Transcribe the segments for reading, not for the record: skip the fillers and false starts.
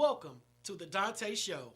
Welcome to the Donta Show.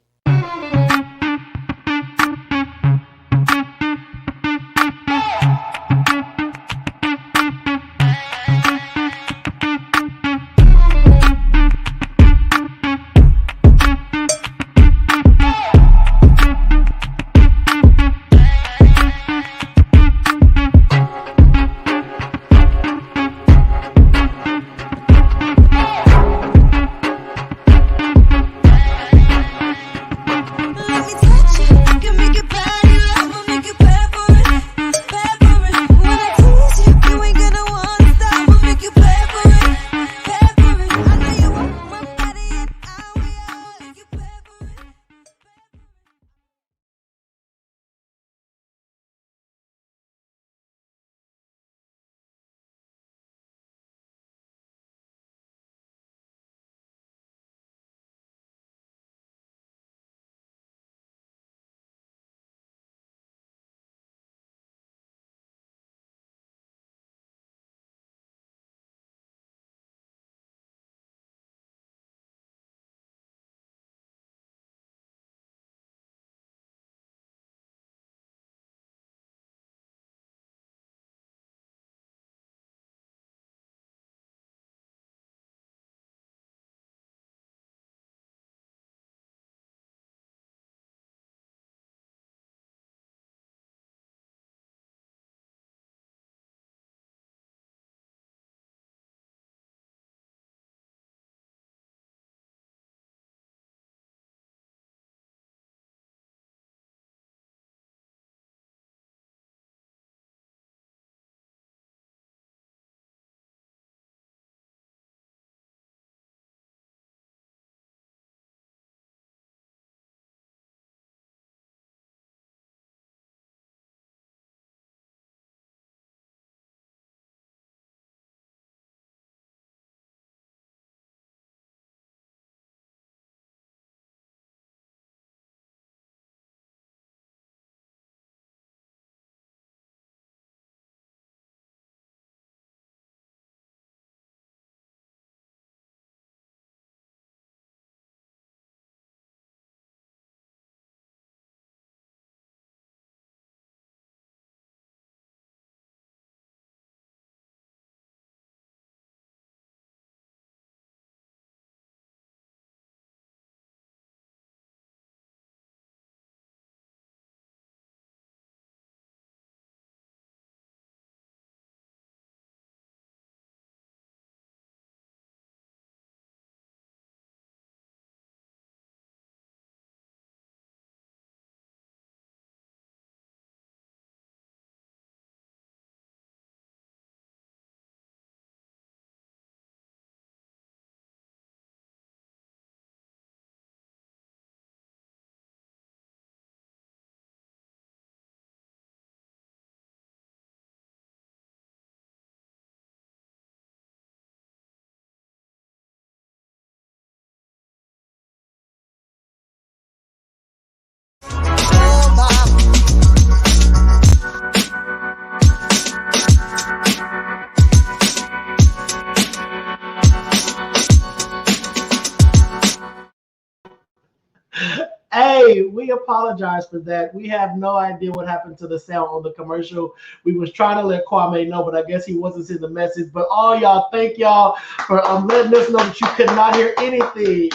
Hey, we apologize for that. We have no idea what happened to the sound on the commercial. We was trying to let Kwame know, but I guess he wasn't seeing the message. But all y'all, thank y'all for letting us know that you could not hear anything.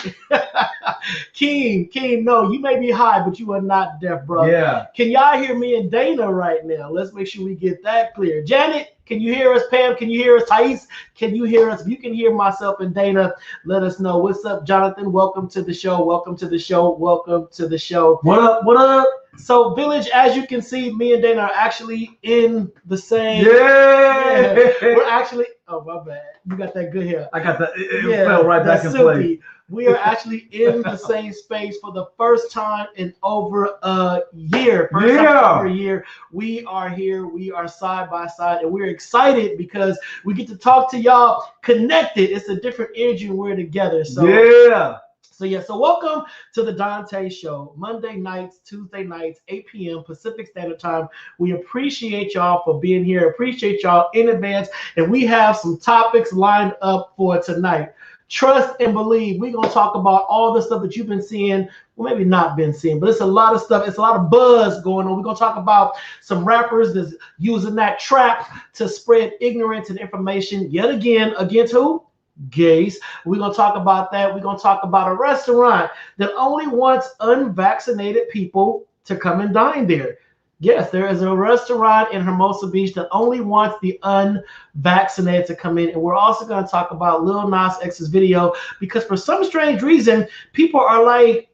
Keem, no, you may be high, but you are not deaf, brother. Yeah. Can y'all hear me and Dana right now? Let's make sure we get that clear. Janet, can you hear us? Pam, can you hear us? Thais, can you hear us? If you can hear myself and Dana, let us know. What's up, Jonathan? Welcome to the show. Welcome to the show. Welcome to the show. What up? What up? So, Village, as you can see, me and Dana are actually in the same. Yeah. We're actually. Oh, my bad. You got that good hair. I got that. It fell right back in place. We are actually in the same space for the first time in over a year. First time in over a year. We are here. We are side by side, and we're excited because we get to talk to y'all connected. It's a different energy when we're together. So yeah. So welcome to the Donta Show, Monday nights, Tuesday nights, 8 p.m. Pacific Standard Time. We appreciate y'all for being here. Appreciate y'all in advance. And we have some topics lined up for tonight. trust and believe. We're gonna talk about all the stuff that you've been seeing, well, maybe not been seeing, but it's a lot of stuff. It's a lot of buzz going on. We're gonna talk about some rappers that's using that trap to spread ignorance and information yet again against who? Gays. We're gonna talk about that. We're gonna talk about a restaurant that only wants unvaccinated people to come and dine there. Yes, there is a restaurant in Hermosa Beach that only wants the unvaccinated to come in. And we're also going to talk about Lil Nas X's video because for some strange reason, people are like,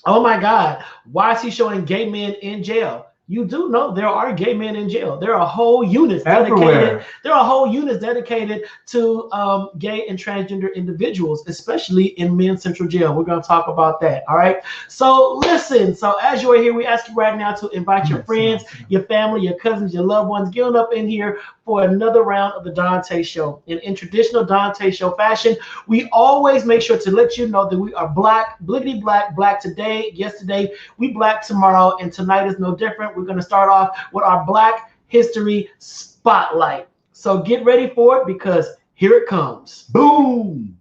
oh my God, why is he showing gay men in jail? You do know there are gay men in jail. There are whole units dedicated. There are whole units dedicated to gay and transgender individuals, especially in Men's Central Jail. We're going to talk about that. All right. So listen. So as you are here, we ask you right now to invite your friends, your family, your cousins, your loved ones. Get on up in here for another round of the Donta Show. In traditional Donta Show fashion, we always make sure to let you know that we are black, bliggity black, black today, yesterday, we black tomorrow, and tonight is no different. We're going to start off with our Black History Spotlight. So get ready for it because here it comes. Boom!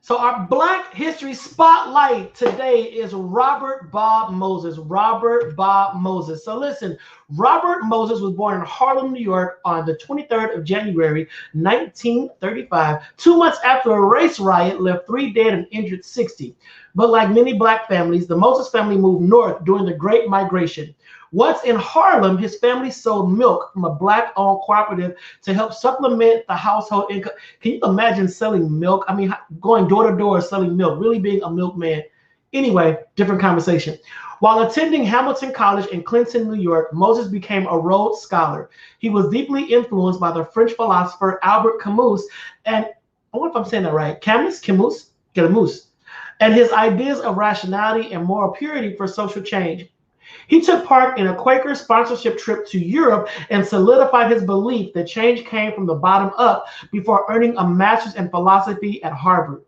So our Black History Spotlight today is Robert Bob Moses. Robert Bob Moses. So listen, Robert Moses was born in Harlem, New York on the 23rd of January, 1935, 2 months after a race riot left 3 dead and injured 60. But like many black families, the Moses family moved north during the Great Migration. Once in Harlem, his family sold milk from a black-owned cooperative to help supplement the household income. Can you imagine selling milk? I mean, going door to door selling milk, really being a milkman. Anyway, different conversation. While attending Hamilton College in Clinton, New York, Moses became a Rhodes Scholar. He was deeply influenced by the French philosopher Albert Camus, and I wonder if I'm saying that right, Camus, and his ideas of rationality and moral purity for social change. He took part in a Quaker sponsorship trip to Europe and solidified his belief that change came from the bottom up before earning a master's in philosophy at Harvard.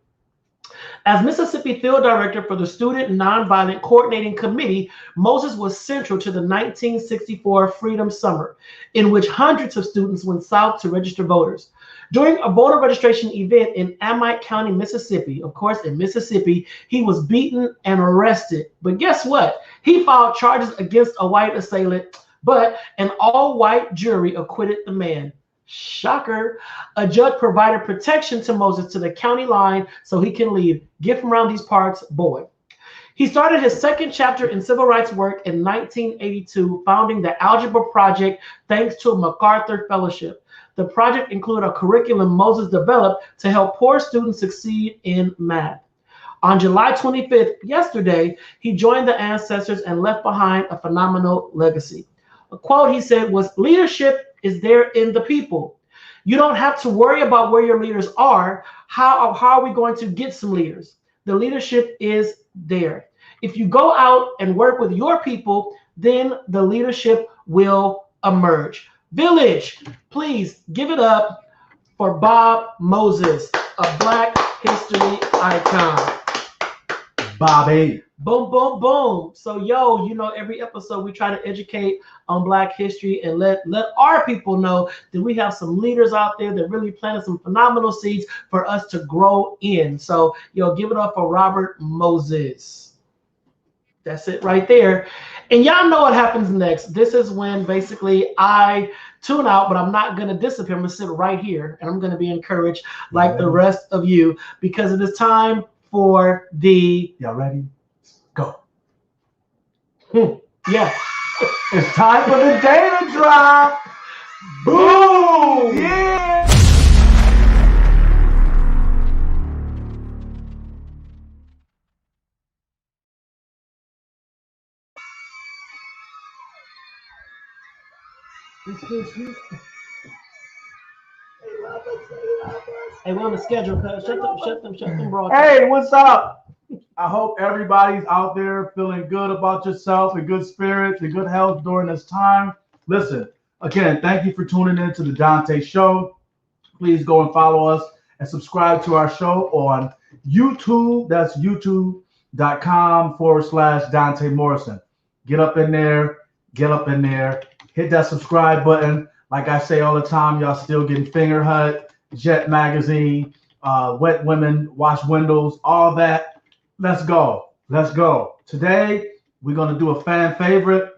As Mississippi Field Director for the Student Nonviolent Coordinating Committee, Moses was central to the 1964 Freedom Summer, in which hundreds of students went south to register voters. During a voter registration event in Amite County, Mississippi, of course, in Mississippi, he was beaten and arrested. But guess what? He filed charges against a white assailant, but an all-white jury acquitted the man. Shocker. A judge provided protection to Moses to the county line so he can leave. Get from around these parts, boy. He started his second chapter in civil rights work in 1982, founding the Algebra Project thanks to a MacArthur Fellowship. The project included a curriculum Moses developed to help poor students succeed in math. On July 25th, yesterday, he joined the ancestors and left behind a phenomenal legacy. A quote he said was, "Leadership is there in the people. You don't have to worry about where your leaders are. How are we going to get some leaders? The leadership is there. If you go out and work with your people, then the leadership will emerge." Village, please give it up for Bob Moses, a Black history icon. Bobby. Boom, boom, boom. So, you know, every episode we try to educate on Black history and let our people know that we have some leaders out there that really planted some phenomenal seeds for us to grow in. So, give it up for Robert Moses. That's it right there. And y'all know what happens next. This is when basically I tune out, but I'm not going to disappear. I'm going to sit right here and I'm going to be encouraged like the rest of you because it is time for the... Y'all ready? Go. Yeah. It's time for the data drop. Boom! Yeah! Hey, we're on the schedule. Shut them broadcasts. Hey, what's up? I hope everybody's out there feeling good about yourself and good spirits and good health during this time. Listen, again, thank you for tuning in to the Donta Show. Please go and follow us and subscribe to our show on YouTube. That's youtube.com/Donta Morrison. Get up in there, hit that subscribe button. Like I say all the time, y'all still getting Finger Hut, Jet Magazine, Wet Women, Wash Windows, all that. Let's go. Let's go. Today, we're going to do a fan favorite.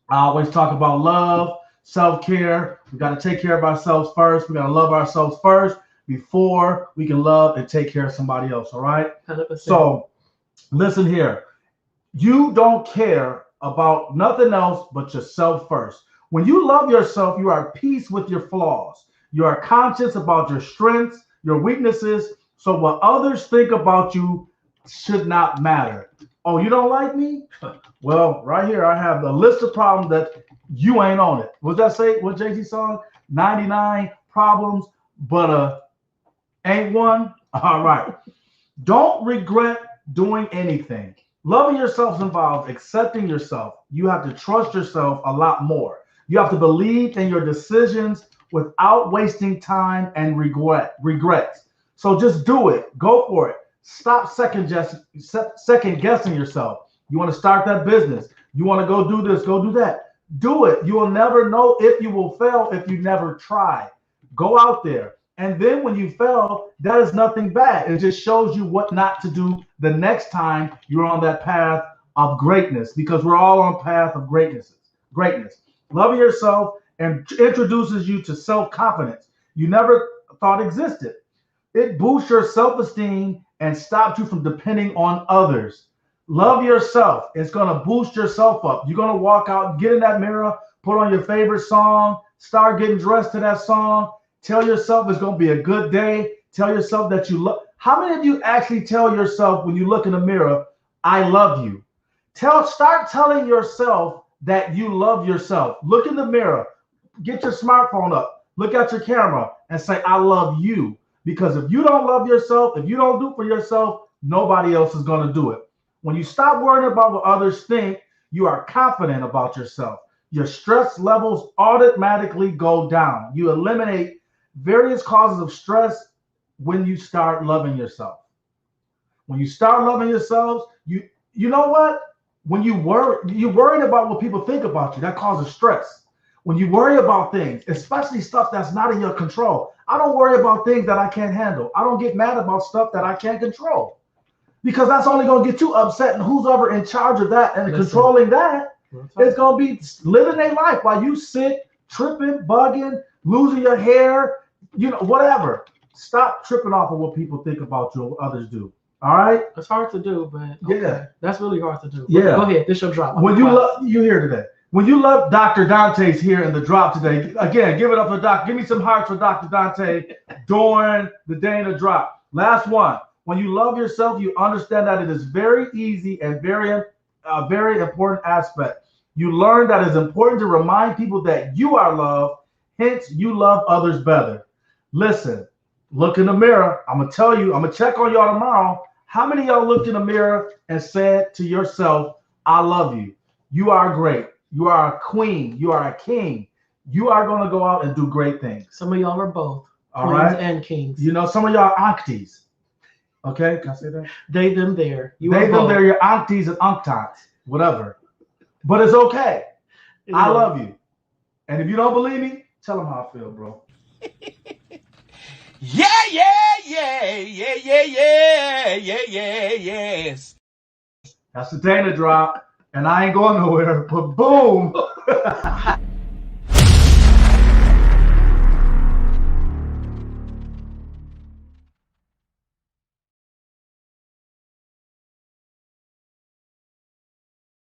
I always talk about love, self-care. We got to take care of ourselves first. We got to love ourselves first before we can love and take care of somebody else, all right? 100%. So, listen here. You don't care about nothing else but yourself first. When you love yourself, you are at peace with your flaws. You are conscious about your strengths, your weaknesses. So what others think about you should not matter. Oh, you don't like me? Well, right here, I have the list of problems that you ain't on it. What does that say? What Jay-Z song? 99 problems, but ain't one? All right. Don't regret doing anything. Loving yourself involves accepting yourself. You have to trust yourself a lot more. You have to believe in your decisions without wasting time and regrets. So just do it. Go for it. Stop second guessing yourself. You want to start that business. You want to go do this, go do that. Do it. You will never know if you will fail if you never try. Go out there. And then when you fail, that is nothing bad. It just shows you what not to do the next time you're on that path of greatness, because we're all on path of greatness. Loving yourself and introduces you to self-confidence you never thought existed. It boosts your self-esteem and stops you from depending on others. Love yourself. It's going to boost yourself up. You're going to walk out, get in that mirror, put on your favorite song, start getting dressed to that song. Tell yourself it's going to be a good day. Tell yourself that you love. How many of you actually tell yourself when you look in the mirror, I love you? Start telling yourself that you love yourself. Look in the mirror. Get your smartphone up. Look at your camera and say, I love you. Because if you don't love yourself, if you don't do for yourself, nobody else is going to do it. When you stop worrying about what others think, you are confident about yourself. Your stress levels automatically go down. You eliminate various causes of stress when you start loving yourself. When you start loving yourselves, you know what? When you're worried about what people think about you, that causes stress. When you worry about things, especially stuff that's not in your control. I don't worry about things that I can't handle. I don't get mad about stuff that I can't control, because that's only going to get you upset. And who's ever in charge of that and controlling that is going to be living their life while you sit tripping, bugging, losing your hair, whatever. Stop tripping off of what people think about you or what others do. All right? It's hard to do, but okay. Yeah. That's really hard to do. Yeah. Go ahead. This your drop. When you here today. When you love Dr. Dante's here in the drop today, again, give it up for Doc. Give me some hearts for Dr. Dante during the Dana drop. Last one. When you love yourself, you understand that it is very easy and very important aspect. You learn that it's important to remind people that you are loved, hence you love others better. Listen, look in the mirror. I'm going to tell you, I'm going to check on y'all tomorrow. How many of y'all looked in the mirror and said to yourself, I love you. You are great. You are a queen. You are a king. You are going to go out and do great things. Some of y'all are both. All queens right. And kings. Some of y'all aunties. Okay. Can I say that? They, them, there. They're your aunties and unctants, whatever. But it's okay. I love you. And if you don't believe me, tell them how I feel, bro. Yes. That's the Dana drop. And I ain't going nowhere, but boom.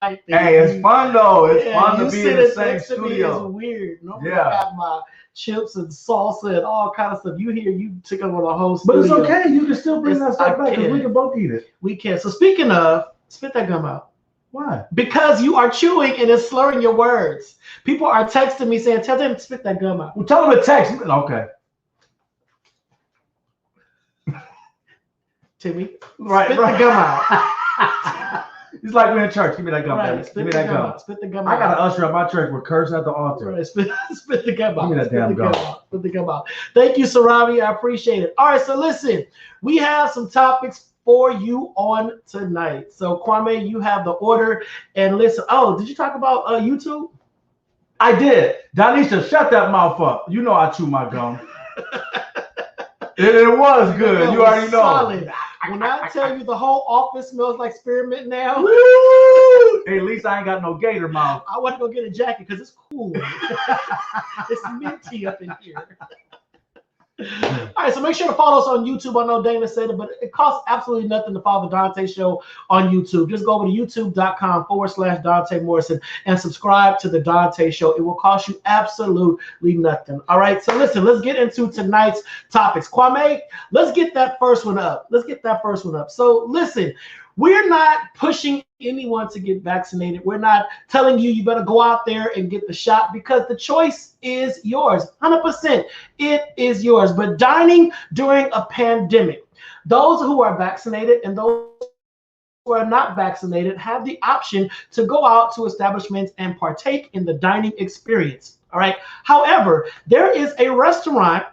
Hey, it's fun though. It's fun to be in the same studio. It's weird. Normally I have my chips and salsa and all kind of stuff. You took over the whole studio. But it's okay. You can still bring that stuff back because we can both eat it. We can. So speaking of, spit that gum out. Why? Because you are chewing and it's slurring your words. People are texting me saying, tell them to spit that gum out. Well, tell them to text me. Okay. Timmy, right, spit the gum out. It's like we're in church. Give me that gum, right, baby. Give me that gum. Spit the gum out. I got to usher at my church with curse at the altar. Right, spit the gum out. Give me that damn gum. Spit the gum out. Thank you, Sarami. I appreciate it. All right, so listen, we have some topics for you on tonight. So Kwame, you have the order, and listen. Oh, did you talk about YouTube? I did. Danisha, shut that mouth up. You know I chew my gum. It was good. You already know. Solid. When I tell you the whole office smells like spearmint now. Woo! Hey, at least I ain't got no gator mouth. I want to go get a jacket because it's cool. It's minty up in here. All right, so make sure to follow us on YouTube. I know Dana said it, but it costs absolutely nothing to follow the Donta Show on YouTube. Just go over to youtube.com/Donta Morrison and subscribe to the Donta Show. It will cost you absolutely nothing. All right, so listen, let's get into tonight's topics. Kwame, let's get that first one up. So listen, we're not pushing anyone to get vaccinated. We're not telling you better go out there and get the shot because the choice is yours. 100%, it is yours. But dining during a pandemic, those who are vaccinated and those who are not vaccinated have the option to go out to establishments and partake in the dining experience. All right. However, there's a restaurant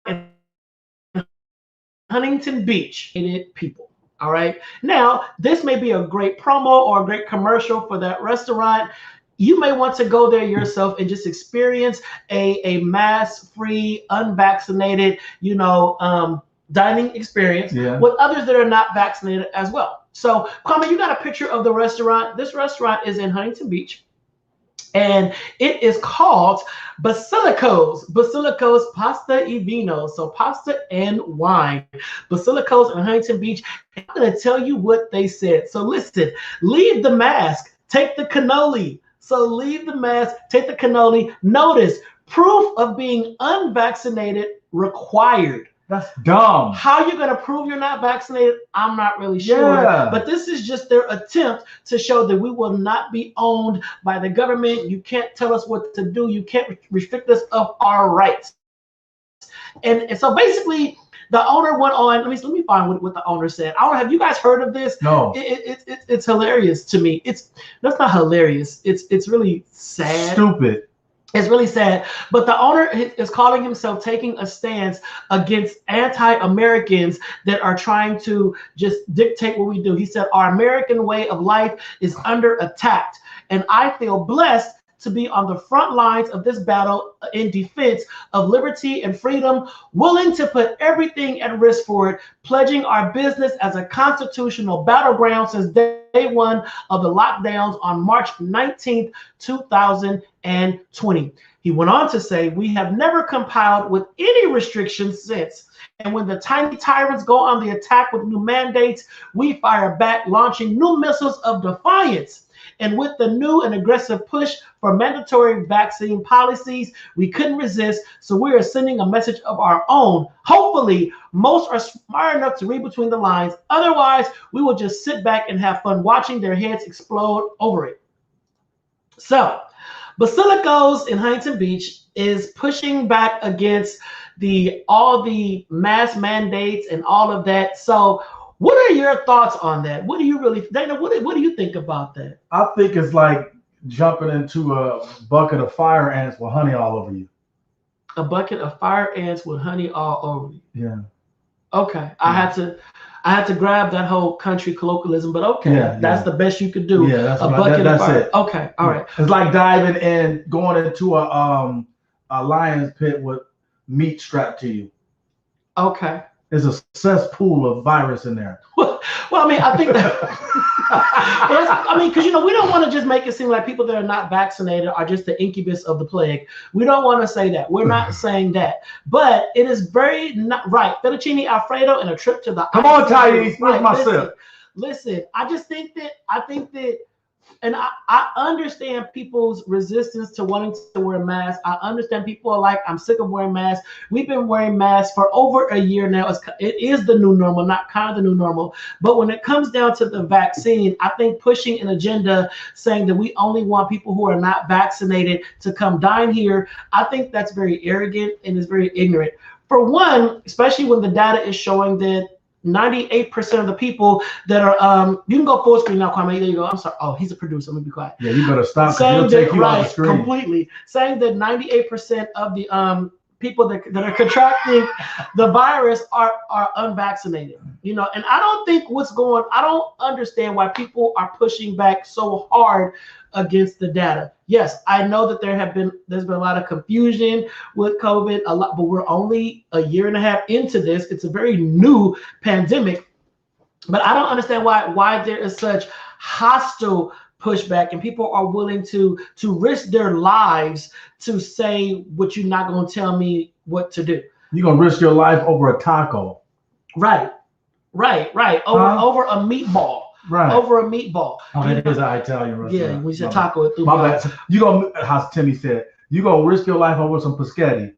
in Huntington Beach, people. All right. Now, this may be a great promo or a great commercial for that restaurant. You may want to go there yourself and just experience a mask-free, unvaccinated, dining experience with others that are not vaccinated as well. So, Kwame, you got a picture of the restaurant. This restaurant is in Huntington Beach. And it is called Basilicos Pasta e Vino. So pasta and wine. Basilicos in Huntington Beach. I'm going to tell you what they said. So listen, leave the mask, take the cannoli. So leave the mask, take the cannoli. Notice, proof of being unvaccinated required. That's dumb. How you're going to prove you're not vaccinated, I'm not really sure. Yeah. But this is just their attempt to show that we will not be owned by the government. You can't tell us what to do. You can't restrict us of our rights. And so basically, the owner went on. Let me find what the owner said. Have you guys heard of this? No. It's hilarious to me. That's not hilarious. It's really sad. Stupid. It's really sad, but the owner is calling himself taking a stance against anti-Americans that are trying to just dictate what we do. He said, our American way of life is under attack, and I feel blessed to be on the front lines of this battle in defense of liberty and freedom, willing to put everything at risk for it, pledging our business as a constitutional battleground since day one of the lockdowns on March 19th, 2020. He went on to say, we have never complied with any restrictions since. And when the tiny tyrants go on the attack with new mandates, we fire back, launching new missiles of defiance. And with the new and aggressive push for mandatory vaccine policies, we couldn't resist. So we are sending a message of our own. Hopefully, most are smart enough to read between the lines. Otherwise, we will just sit back and have fun watching their heads explode over it. So, Basilicos in Huntington Beach is pushing back against all the mask mandates and all of that. So, what are your thoughts on that? What do you really, Dana, what do you think about that? I think it's like jumping into a bucket of fire ants with honey all over you. A bucket of fire ants with honey all over you. Yeah. Okay. Yeah. I had to grab that whole country colloquialism, but okay, that's the best you could do. Yeah, that's it. Okay, all right. It's like diving and going into a lion's pit with meat strapped to you. Okay. There's a cesspool of virus in there. Well, I mean, I think that. Because we don't want to just make it seem like people that are not vaccinated are just the incubus of the plague. We don't want to say that. We're not saying that. But it is very not right. Fettuccine Alfredo and a trip to the. Come on, Ty. Where's my sip? Listen, I think that. And I understand people's resistance to wanting to wear masks. I understand people are like, I'm sick of wearing masks. We've been wearing masks for over a year now. It is the new normal, not kind of the new normal. But when it comes down to the vaccine, I think pushing an agenda saying that we only want people who are not vaccinated to come dine here, I think that's very arrogant and is very ignorant. For one, especially when the data is showing that 98% of the people that are you can go full screen now, Kwame. There you go. I'm sorry. Oh, he's a producer. Let me be quiet. Yeah, you better stop. Saying that, right, completely. Saying that 98% of the people that are contracting the virus are unvaccinated. And I don't think I don't understand why people are pushing back so hard against the data. Yes, I know that there's been a lot of confusion with COVID, but we're only a year and a half into this. It's a very new pandemic, but I don't understand why there is such hostile pushback and people are willing to risk their lives to say what you're not going to tell me what to do. You're going to risk your life over a taco. Right. Over a meatball. Right. Over a meatball. Oh, that is an Italian restaurant. Yeah, we said taco. It threw my me bad. off. You gonna, as Timmy said, you gonna risk your life over some spaghetti.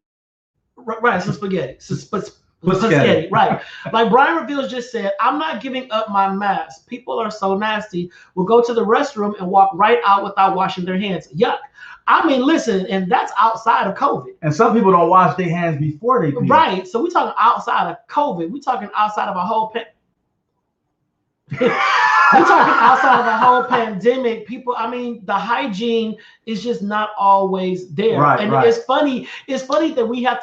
Right, some spaghetti. Spaghetti, right. Like Brian Reveals just said, I'm not giving up my mask. People are so nasty. We'll go to the restroom and walk right out without washing their hands. Yuck. I mean, listen, and that's outside of COVID. And some people don't wash their hands before they pee. Right. So we're talking outside of COVID. We're talking outside of a whole we're talking outside of the whole pandemic. People, I mean, the hygiene is just not always there. Right, and right. It's funny that we have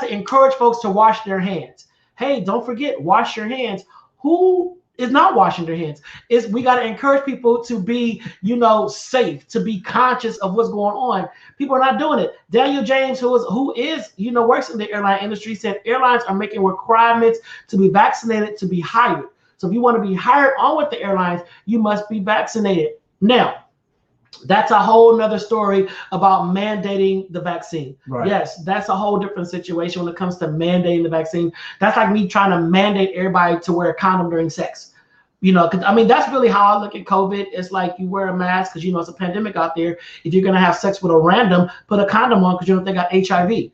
to encourage folks to wash their hands. Hey, don't forget, wash your hands. Who is not washing their hands? We got to encourage people to be, safe, to be conscious of what's going on. People are not doing it. Daniel James, who is works in the airline industry, said airlines are making requirements to be vaccinated to be hired. So if you want to be hired on with the airlines, you must be vaccinated. Now, that's a whole nother story about mandating the vaccine. Right. Yes, that's a whole different situation when it comes to mandating the vaccine. That's like me trying to mandate everybody to wear a condom during sex. I mean, that's really how I look at COVID. It's like you wear a mask because it's a pandemic out there. If you're gonna have sex with a random, put a condom on because they got HIV.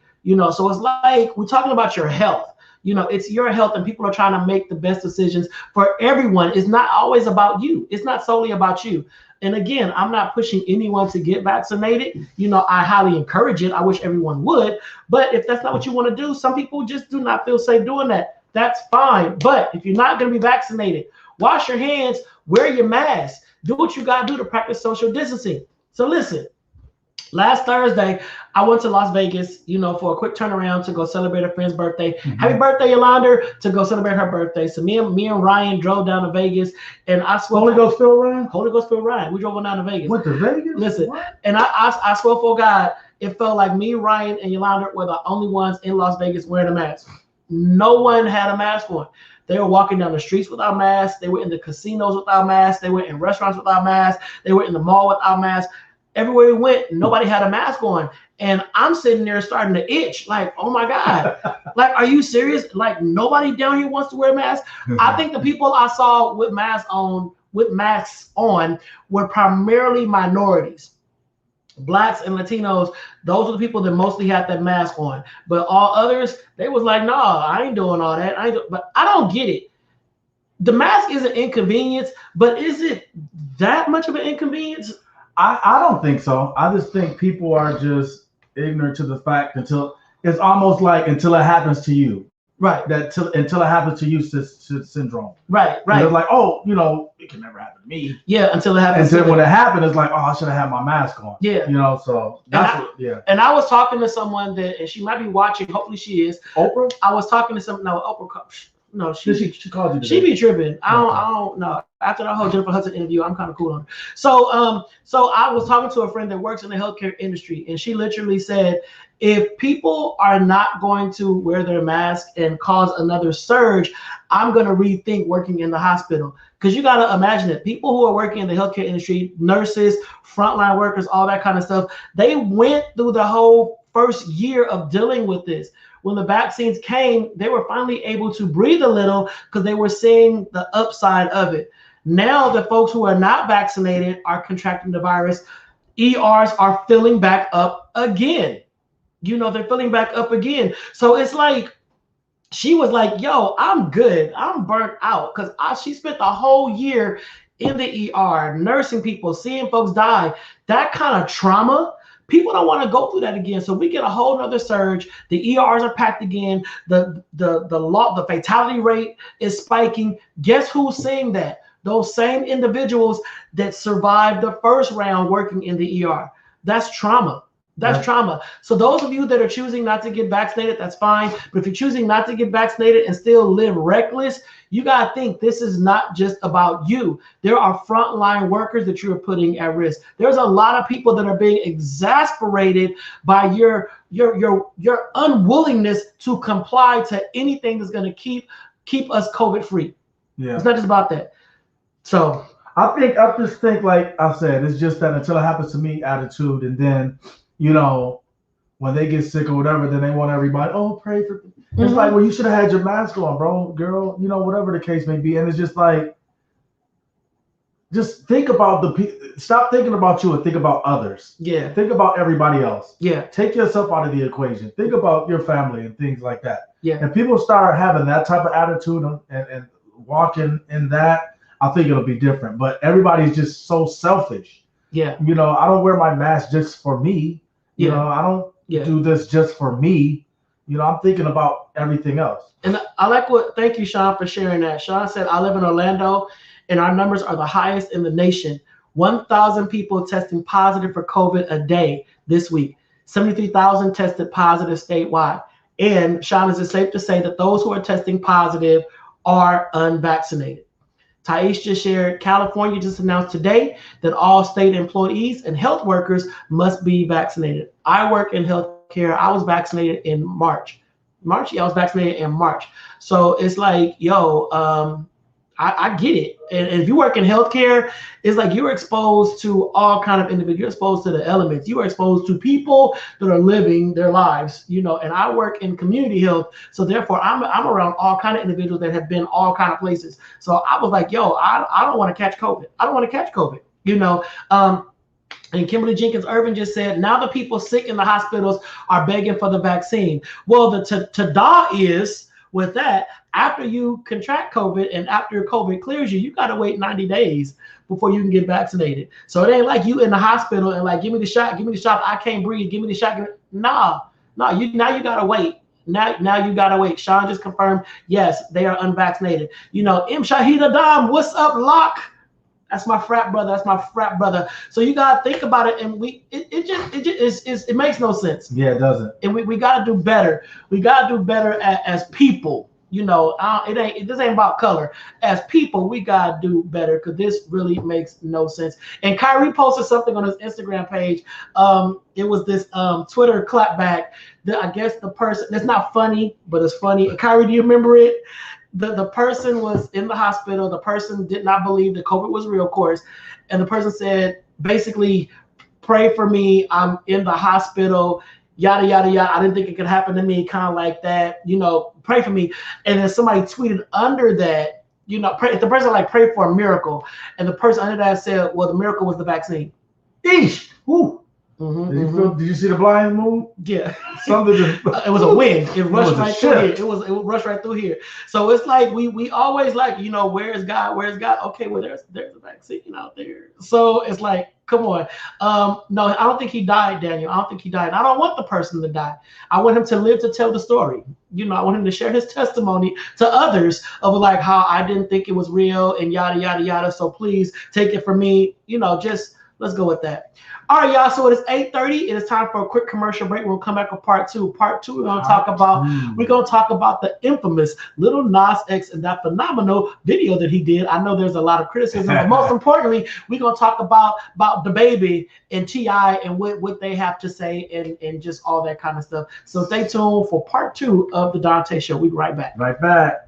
So it's like we're talking about your health. It's your health, and people are trying to make the best decisions for everyone. It's not always about you. It's not solely about you. And again, I'm not pushing anyone to get vaccinated. I highly encourage it. I wish everyone would. But if that's not what you want to do, some people just do not feel safe doing that. That's fine. But if you're not going to be vaccinated, wash your hands, wear your mask, do what you got to do to practice social distancing. So listen, last Thursday, I went to Las Vegas, for a quick turnaround to go celebrate a friend's birthday. Mm-hmm. Happy birthday, Yolanda, to go celebrate her birthday. So me and Ryan drove down to Vegas, and I swear. Holy Ghost filled Ryan? Holy Ghost filled Ryan. We drove on down to Vegas. Went to Vegas? Listen, what? And I swear for God, it felt like me, Ryan, and Yolanda were the only ones in Las Vegas wearing a mask. No one had a mask on. They were walking down the streets without masks. They were in the casinos without masks. They were in restaurants without masks. They were in the mall without masks. Everywhere we went, nobody had a mask on. And I'm sitting there starting to itch, like, oh my God. Like, are you serious? Like, nobody down here wants to wear a mask. I think the people I saw with masks on were primarily minorities. Blacks and Latinos, those are the people that mostly had that mask on. But all others, they was like, no, I ain't doing all that. But I don't get it. The mask is an inconvenience, but is it that much of an inconvenience? I don't think so. I just think people are just ignorant to the fact until it's almost like until it happens to you. Right. Until it happens to you syndrome. Right. And it's like, it can never happen to me. Yeah, until it happens. And then when it happened, it's like, I should have had my mask on. Yeah. So that's And I was talking to someone and she might be watching. Hopefully she is. Oprah? I was talking to Oprah. No, she called you today. She be tripping. I don't know. After the whole Jennifer Hudson interview, I'm kind of cool on her. So I was talking to a friend that works in the healthcare industry, and she literally said, if people are not going to wear their mask and cause another surge, I'm going to rethink working in the hospital. Because you got to imagine it. People who are working in the healthcare industry, nurses, frontline workers, all that kind of stuff, they went through the whole first year of dealing with this. When the vaccines came, they were finally able to breathe a little because they were seeing the upside of it. Now the folks who are not vaccinated are contracting the virus. ERs are filling back up again. They're filling back up again. So it's like, she was like, yo, I'm good. I'm burnt out because she spent the whole year in the ER, nursing people, seeing folks die. That kind of trauma, people don't want to go through that again. So we get a whole nother surge. The ERs are packed again. The fatality rate is spiking. Guess who's seeing that? Those same individuals that survived the first round working in the ER. That's trauma. That's trauma. So those of you that are choosing not to get vaccinated, that's fine. But if you're choosing not to get vaccinated and still live reckless, you got to think this is not just about you. There are frontline workers that you're putting at risk. There's a lot of people that are being exasperated by your unwillingness to comply to anything that's going to keep us COVID free. Yeah. It's not just about that. So I just think, like I said, it's just that until it happens to me attitude, and then, you know, when they get sick or whatever, then they want everybody, oh, pray for. It's like, well, you should have had your mask on, bro, girl, you know, whatever the case may be. And it's just like, just think about stop thinking about you and think about others. Yeah. Think about everybody else. Yeah. Take yourself out of the equation. Think about your family and things like that. Yeah. And people start having that type of attitude and walking in that, I think it'll be different. But everybody's just so selfish. Yeah. You know, I don't wear my mask just for me. You know, I don't do this just for me. You know, I'm thinking about everything else. And I like thank you, Sean, for sharing that. Sean said, I live in Orlando and our numbers are the highest in the nation. 1,000 people testing positive for COVID a day this week. 73,000 tested positive statewide. And Sean, is it safe to say that those who are testing positive are unvaccinated? Thais just shared, California just announced today that all state employees and health workers must be vaccinated. I work in healthcare. I was vaccinated in March. Yeah, I was vaccinated in March. So it's like, yo, I get it. And if you work in healthcare, it's like you're exposed to all kind of individuals. You're exposed to the elements. You are exposed to people that are living their lives, you know, and I work in community health. So therefore I'm around all kind of individuals that have been all kind of places. So I was like, yo, I don't want to catch COVID. I don't want to catch COVID, you know. And Kimberly Jenkins Irvin just said, now the people sick in the hospitals are begging for the vaccine. Well, the ta-da is with that, after you contract COVID and after COVID clears you, you got to wait 90 days before you can get vaccinated. So it ain't like you in the hospital and like, give me the shot, I can't breathe, give me the shot. Nah, now you got to wait. Now you got to wait. Sean just confirmed, yes, they are unvaccinated. You know, M. Shahid Adam, what's up, Locke? That's my frat brother. So you gotta think about it, and it makes no sense. Yeah, it doesn't. And we gotta do better. We gotta do better as people. You know, this ain't about color. As people, we gotta do better because this really makes no sense. And Kyrie posted something on his Instagram page. It was this Twitter clapback. I guess the person, it's not funny, but it's funny. And Kyrie, do you remember it? The person was in the hospital. The person did not believe that COVID was real, of course. And the person said, basically, pray for me. I'm in the hospital, yada, yada, yada. I didn't think it could happen to me, kind of like that. You know, pray for me. And then somebody tweeted under that, you know, the person like prayed for a miracle. And the person under that said, well, the miracle was the vaccine. Eesh. Woo. Did you see the blind move? Yeah. Something. It was a wind. It rushed right through here. It rushed right through here. So it's like we always like, you know, where is God? Where is God? Okay, well there's a vaccine out there. So it's like, come on. No, I don't think he died, Daniel. I don't think he died. I don't want the person to die. I want him to live to tell the story. You know, I want him to share his testimony to others of like how I didn't think it was real and yada yada yada. So please take it from me. You know, just let's go with that. All right, y'all. So it is 8:30. It is time for a quick commercial break. We'll come back with part two. Part two, we're gonna talk about the infamous Lil Nas X and that phenomenal video that he did. I know there's a lot of criticism, but most importantly, we're gonna talk about the baby and T.I. and what they have to say and just all that kind of stuff. So stay tuned for part two of the Donta Show. We'll be right back. Right back.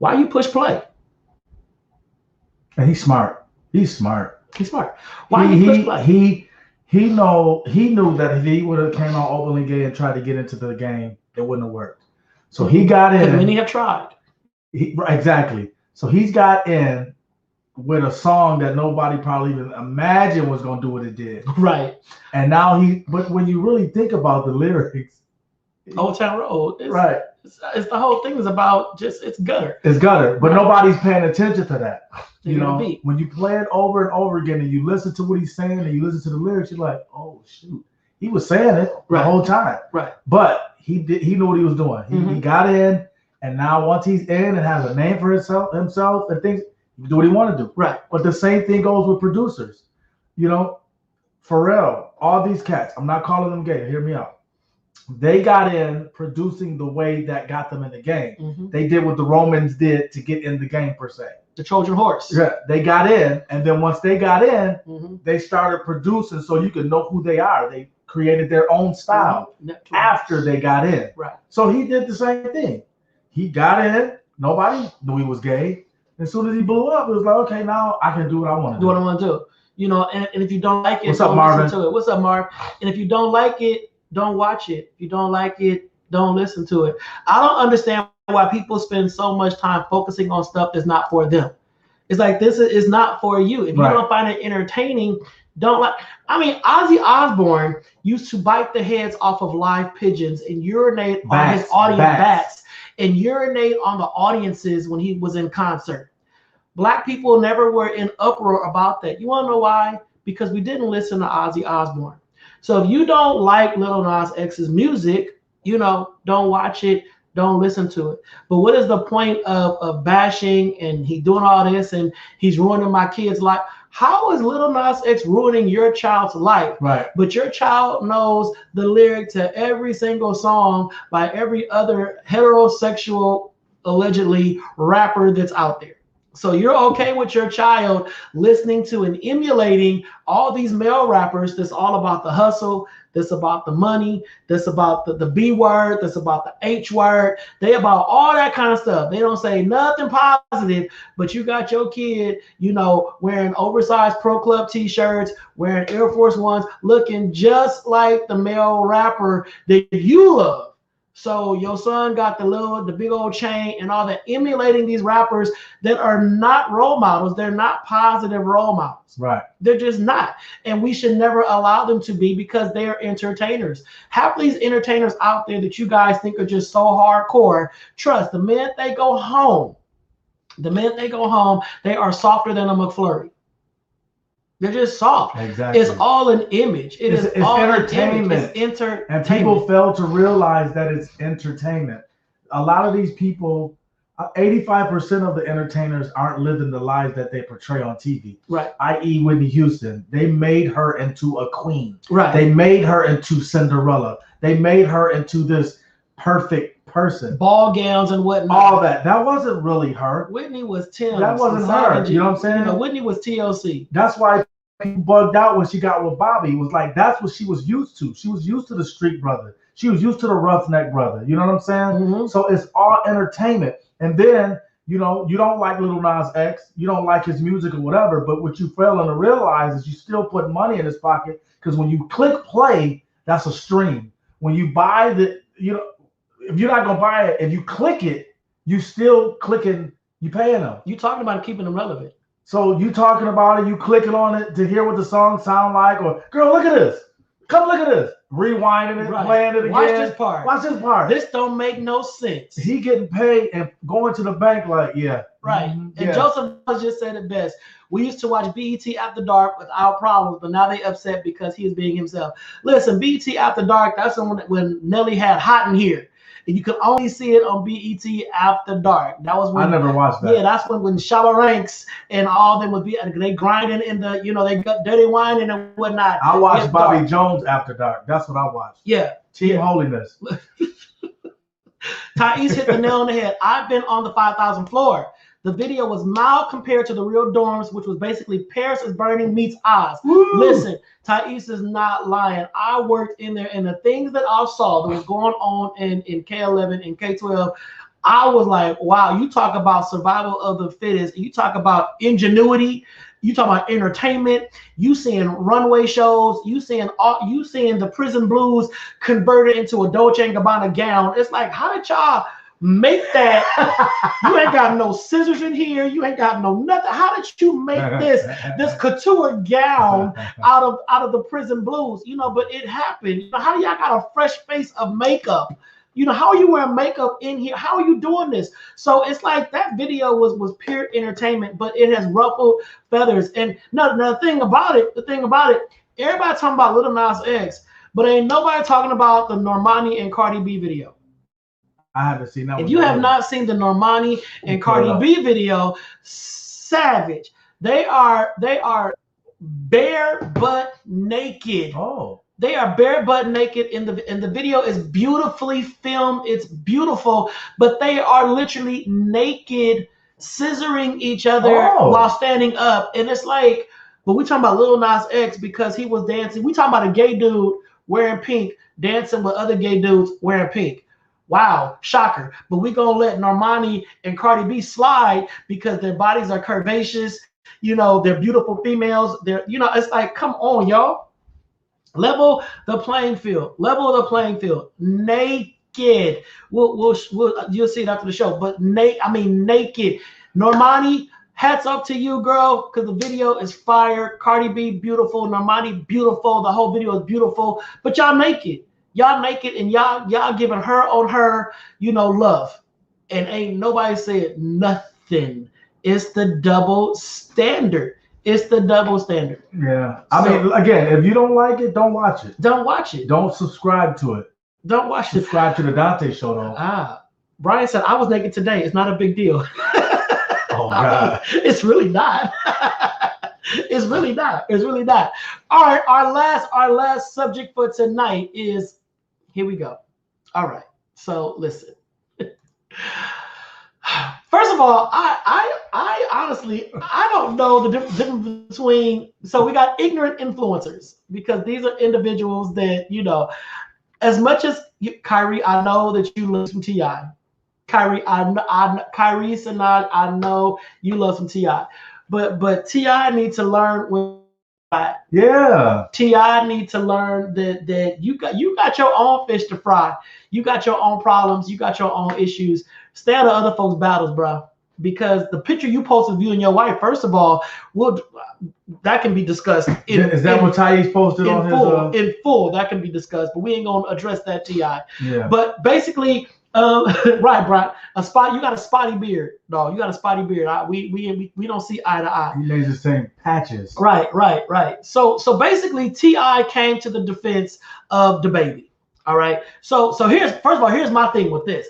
Why you push play? And he's smart. He's smart. He's smart. Why you push play? He knew that if he would have came out openly gay and tried to get into the game, it wouldn't have worked. So he got in. Many have tried. Exactly. So he's got in with a song that nobody probably even imagined was going to do what it did. Right. And now but when you really think about the lyrics, Old Town Road. Right. It's the whole thing is about it's gutter. It's gutter, but nobody's paying attention to that. You know, when you play it over and over again and you listen to what he's saying and you listen to the lyrics, you're like, oh shoot, he was saying it the whole time. Right. But he knew what he was doing. He got in, and now once he's in and has a name for himself and things, he can do what he want to do. Right. But the same thing goes with producers. Pharrell, all these cats. I'm not calling them gay. Hear me out. They got in producing the way that got them in the game. They did what the Romans did to get in the game, per se. The Trojan horse. Yeah, they got in, and then once they got in, they started producing so you could know who they are. They created their own style after they got in. Right. So he did the same thing. He got in. Nobody knew he was gay. As soon as he blew up, it was like, okay, now I can do what I want to do. Do what I want to do. And if you don't like it, what's up, Marvin? Listen to it. What's up, Marv? And if you don't like it, don't watch it. If you don't like it, don't listen to it. I don't understand why people spend so much time focusing on stuff that's not for them. It's like, this is not for you. If you don't find it entertaining, don't like. I mean, Ozzy Osbourne used to bite the heads off of live pigeons and urinate on his audience bats and urinate on the audiences when he was in concert. Black people never were in uproar about that. You want to know why? Because we didn't listen to Ozzy Osbourne. So if you don't like Lil Nas X's music, don't watch it, don't listen to it. But what is the point of bashing and he doing all this and he's ruining my kid's life? How is Lil Nas X ruining your child's life? Right. But your child knows the lyric to every single song by every other heterosexual, allegedly, rapper that's out there. So you're okay with your child listening to and emulating all these male rappers that's all about the hustle, that's about the money, that's about the B word, that's about the H word. They about all that kind of stuff. They don't say nothing positive, but you got your kid, wearing oversized Pro Club t-shirts, wearing Air Force Ones, looking just like the male rapper that you love. So your son got the big old chain and all that, emulating these rappers that are not role models. They're not positive role models. Right. They're just not. And we should never allow them to be because they are entertainers. Half of these entertainers out there that you guys think are just so hardcore, trust, the minute they go home, they are softer than a McFlurry. They're just soft. Exactly. It's all an image. It's all entertainment. It's entertainment. And people fail to realize that it's entertainment. A lot of these people, 85% of the entertainers aren't living the lives that they portray on TV. Right. I.e. Whitney Houston. They made her into a queen. Right. They made her into Cinderella. They made her into this perfect person. Ball gowns and whatnot. All that. That wasn't really her. Whitney was Tim. That wasn't her. You know what I'm saying? Whitney was TLC. That's why people bugged out when she got with Bobby. It was like, that's what she was used to. She was used to the street brother. She was used to the roughneck brother. You know what I'm saying? Mm-hmm. So it's all entertainment. And then, you don't like Lil Nas X. You don't like his music or whatever. But what you fail to realize is you still put money in his pocket, because when you click play, that's a stream. When you buy if you're not going to buy it, if you click it, you still clicking, you paying them. You talking about keeping them relevant. So you talking about it, you clicking on it to hear what the song sound like, or girl, look at this. Come look at this. Rewinding it, playing it again. Watch this part. Watch this part. This don't make no sense. He getting paid and going to the bank like, yeah. Right. And Joseph just said it best. We used to watch BET After Dark without problems, but now they upset because he is being himself. Listen, BET After Dark, that's when Nelly had Hot in Here. And you could only see it on BET After Dark. That was when I never watched that. Yeah, that's when Shabba Ranks and all them would be they grinding in the, they got dirty whining and whatnot. I watched Bobby Jones After Dark. That's what I watched. Yeah. Team Holiness. Thais hit the nail on the head. I've been on the 5,000 floor. The video was mild compared to the real dorms, which was basically Paris is Burning meets Oz. Woo! Listen, Thais is not lying. I worked in there, and the things that I saw that was going on in K11 and K12, I was like, wow, you talk about survival of the fittest, you talk about ingenuity, you talk about entertainment, you seeing runway shows, you seeing the prison blues converted into a Dolce & Gabbana gown. It's like, how did y'all make that? You ain't got no scissors in here, you ain't got no nothing. How did you make this couture gown out of the prison blues? You know, but it happened. You know, how do y'all got a fresh face of makeup? You know, how are you wearing makeup in here? How are you doing this? So it's like that video was pure entertainment, but it has ruffled feathers. And the thing about it, everybody talking about Lil Nas X, but ain't nobody talking about the Normani and Cardi B video. I haven't seen that. If you have not seen the Normani and Cardi B video, savage. They are bare butt naked. Oh. They are bare butt naked in the video is beautifully filmed. It's beautiful, but they are literally naked, scissoring each other while standing up. And it's like, but we talking about Lil Nas X because he was dancing. We talking about a gay dude wearing pink, dancing with other gay dudes wearing pink. Wow, shocker. But we gonna let Normani and Cardi B slide because their bodies are curvaceous. You know, they're beautiful females. They're, you know, it's like, come on, y'all. Level the playing field. Level the playing field. Naked. You'll see it after the show. But naked. Normani, hats up to you, girl, because the video is fire. Cardi B, beautiful. Normani, beautiful. The whole video is beautiful. But y'all naked. Y'all naked, and y'all giving her on her, you know, love. And ain't nobody said nothing. It's the double standard. It's the double standard. Yeah. I mean, again, if you don't like it, don't watch it. Don't watch it. Don't subscribe to it. Don't watch it. Subscribe to the Donta Show, though. Brian said, I was naked today. It's not a big deal. Oh, God. It's really not. It's really not. It's really not. All right. Our last subject for tonight is, here we go. All right. So listen. First of all, I honestly, I don't know the difference between, so we got ignorant influencers because these are individuals that, you know, as much as Kyrie, I know that you love some T.I. Kyrie, Kyrie Sanad, I know you love some T.I. But T.I. need to learn when. Yeah. T.I. need to learn that you got your own fish to fry. You got your own problems. You got your own issues. Stay out of other folks' battles, bro. Because the picture you posted of you and your wife, first of all, that can be discussed. Is that what Ty's posted on his? In full, that can be discussed. But we ain't gonna address that, T.I. Yeah. But basically, right, Brian, you got a spotty beard. No, you got a spotty beard. We don't see eye to eye. He lays the same patches. Right. So basically, T.I. came to the defense of DaBaby. All right. So here's my thing with this.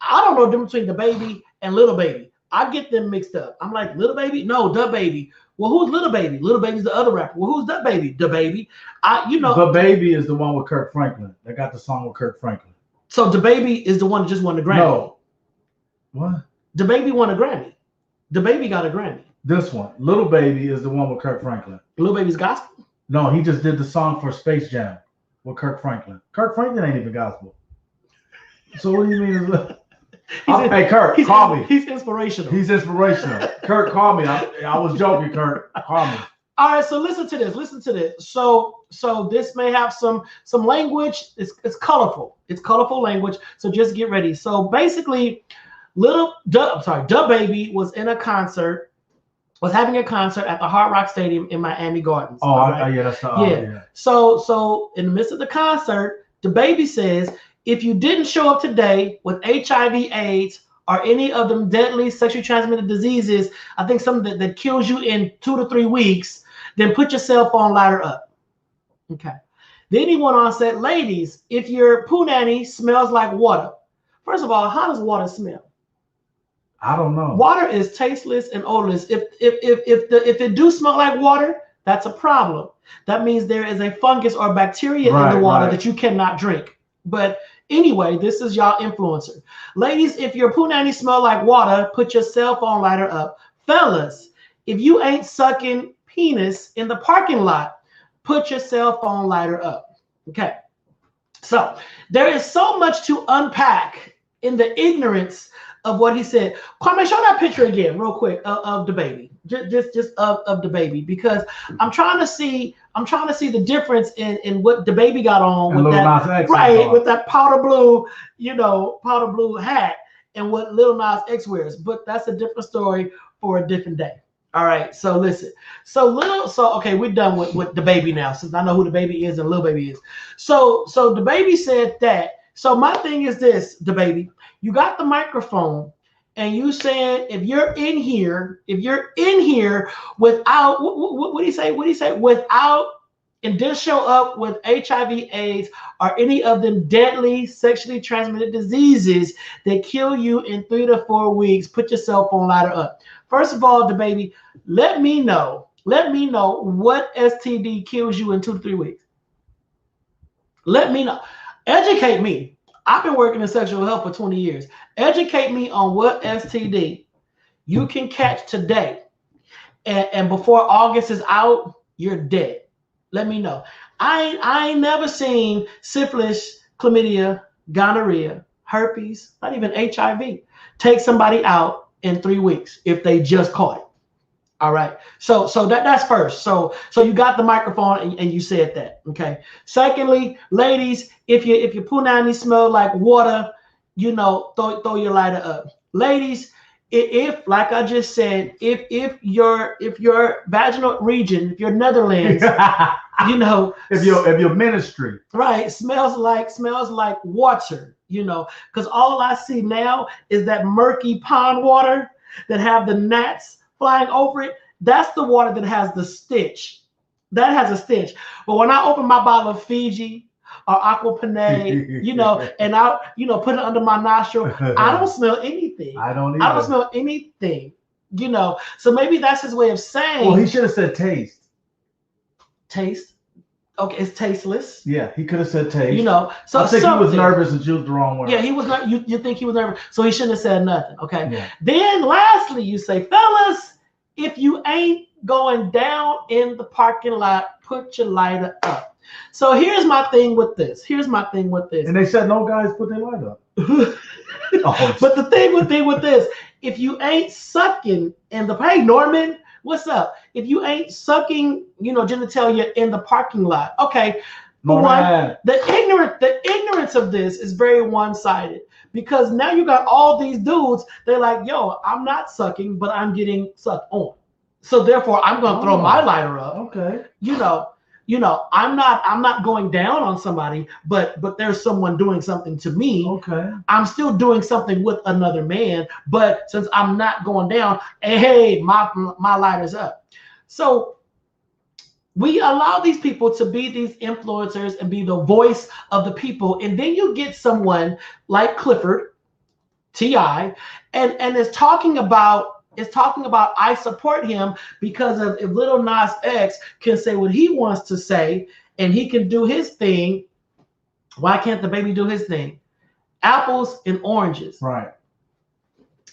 I don't know the difference between DaBaby and Little Baby. I get them mixed up. I'm like, Little Baby? No, DaBaby. Well, who's Little Baby? Little Baby's the other rapper. Well, who's DaBaby? DaBaby. DaBaby is the one with Kirk Franklin. That got the song with Kirk Franklin. So DaBaby is the one that just won the Grammy. No. What? DaBaby won a Grammy. DaBaby got a Grammy. This one. Little Baby is the one with Kirk Franklin. Little Baby's gospel? No, he just did the song for Space Jam with Kirk Franklin. Kirk Franklin ain't even gospel. So what do you mean? Hey, Kirk, call me. He's inspirational. He's inspirational. Kirk, call me. I was joking, Kirk. Call me. All right, so listen to this. So this may have some language. It's colorful. It's colorful language. So just get ready. So basically, DaBaby was having a concert at the Hard Rock Stadium in Miami Gardens. Oh, right? Yeah, that's the yeah. So in the midst of the concert, DaBaby says, if you didn't show up today with HIV/AIDS or any of them deadly sexually transmitted diseases, I think something that kills you in 2 to 3 weeks, then put your cell phone lighter up. Okay. Then he went on and said, ladies, if your punani smells like water, first of all, how does water smell? I don't know. Water is tasteless and odorless. If it do smell like water, that's a problem. That means there is a fungus or bacteria in the water that you cannot drink. But anyway, this is y'all influencer. Ladies, if your punani smell like water, put your cell phone lighter up. Fellas, if you ain't sucking penis in the parking lot, put your cell phone lighter up. Okay. So there is so much to unpack in the ignorance of what he said. Kwame, show that picture again, real quick, of the baby, just of the baby, because I'm trying to see the difference in what the baby got on with that, right, with that powder blue hat, and what Lil Nas X wears. But that's a different story for a different day. All right, so listen. Okay, we're done with the baby now, since I know who the baby is and Lil Baby is. So the baby said that. So my thing is this, the baby, you got the microphone, and you said if you're in here without what do you say? Without, and didn't show up with HIV/AIDS or any of them deadly sexually transmitted diseases that kill you in 3 to 4 weeks, put your cell phone lighter up. First of all, the baby, let me know what STD kills you in 2 to 3 weeks. Let me know. Educate me. I've been working in sexual health for 20 years. Educate me on what STD you can catch today. And before August is out, you're dead. Let me know. I ain't never seen syphilis, chlamydia, gonorrhea, herpes, not even HIV, take somebody out in 3 weeks if they just caught it. All right. So that's first. So you got the microphone and you said that. Okay. Secondly, ladies, if your punani smell like water, throw your lighter up. Ladies, if like I just said, if your vaginal region, if your Netherlands, if your ministry, right, smells like water, because all I see now is that murky pond water that have the gnats flying over it. That's the water that has the stench. That has a stench. But when I open my bottle of Fiji or Aquapanay, and I, put it under my nostril, I don't smell anything. I don't either. I don't smell anything. So maybe that's his way of saying. Well, he should have said taste. Taste. Okay, it's tasteless. Yeah, he could have said taste. So I think he was nervous and used the wrong word. Yeah, he was not. You think he was nervous, so he shouldn't have said nothing. Okay. Yeah. Then lastly, you say, fellas, if you ain't going down in the parking lot, put your lighter up. So here's my thing with this. And they said no guys put their light up. But the thing with this, if you ain't sucking in the, hey Norman, what's up? If you ain't sucking, genitalia in the parking lot, okay. For one, the ignorance of this is very one-sided, because now you got all these dudes. They're like, yo, I'm not sucking, but I'm getting sucked on. So therefore, I'm gonna throw my lighter up. Okay. I'm not going down on somebody, but there's someone doing something to me. Okay. I'm still doing something with another man, but since I'm not going down, hey, my lighter's up. So we allow these people to be these influencers and be the voice of the people, and then you get someone like Clifford T.I. and is talking about I support him because of, if Lil Nas X can say what he wants to say and he can do his thing, why can't the baby do his thing? Apples and oranges. Right.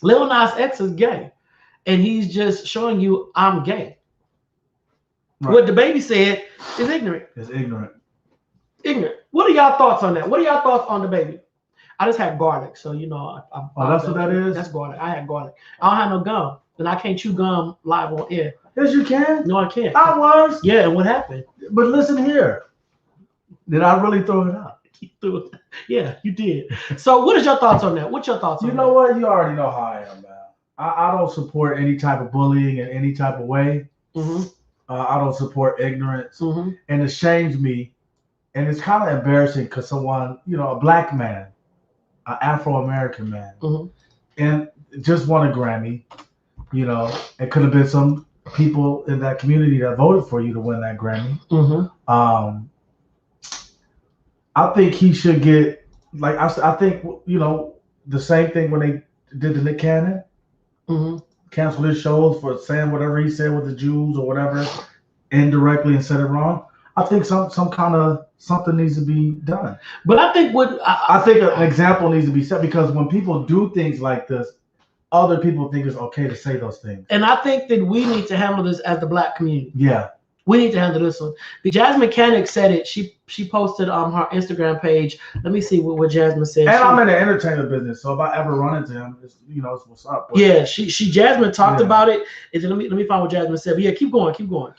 Lil Nas X is gay, and he's just showing you I'm gay. Right. What the baby said is ignorant. It's ignorant. Ignorant. What are y'all thoughts on that? What are y'all thoughts on the baby? I just had garlic, so that's what that is? That's garlic. I had garlic. I don't have no gum, and I can't chew gum live on air. Yes, you can. No, I can't. I was. Yeah, and what happened? But listen here. Did I really throw it out? You threw it. Yeah, you did. So what is your thoughts on that? What's your thoughts on that? You know what? You already know how I am, man. I don't support any type of bullying in any type of way. Mm-hmm. I don't support ignorance. Mm-hmm. And it shames me. And it's kind of embarrassing because someone, a black man, an Afro-American man, mm-hmm. and just won a Grammy, it could have been some people in that community that voted for you to win that Grammy. Mm-hmm. I think he should get, I think, the same thing when they did to Nick Cannon. Mm-hmm. Canceled his shows for saying whatever he said with the Jews or whatever indirectly and said it wrong. I think some kind of something needs to be done. But I think I think an example needs to be set, because when people do things like this, other people think it's okay to say those things. And I think that we need to handle this as the black community. Yeah. We need to handle this one. Jasmine Mechanic said it. She posted on her Instagram page. Let me see what Jasmine said. And I'm in the entertainment business, so if I ever run into him, it's, it's what's up. But, yeah, Jasmine talked about it. And then let me find what Jasmine said. But yeah, keep going.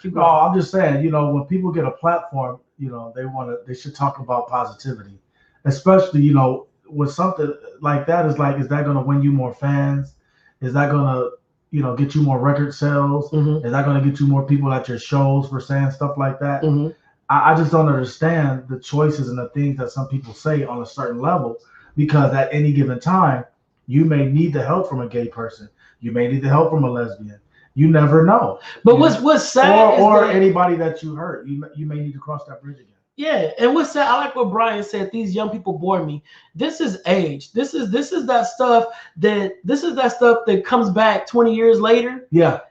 No, I'm just saying, when people get a platform, they should talk about positivity, especially with something like that. Is that going to win you more fans? Is that going to get you more record sales? Mm-hmm. Is that going to get you more people at your shows for saying stuff like that? Mm-hmm. I just don't understand the choices and the things that some people say on a certain level, because at any given time, you may need the help from a gay person. You may need the help from a lesbian. You never know. But what's sad or is anybody that you hurt, you may need to cross that bridge again. Yeah, and what's sad, I like what Brian said. These young people bore me. This is age. This is that stuff that comes back 20 years later. Yeah.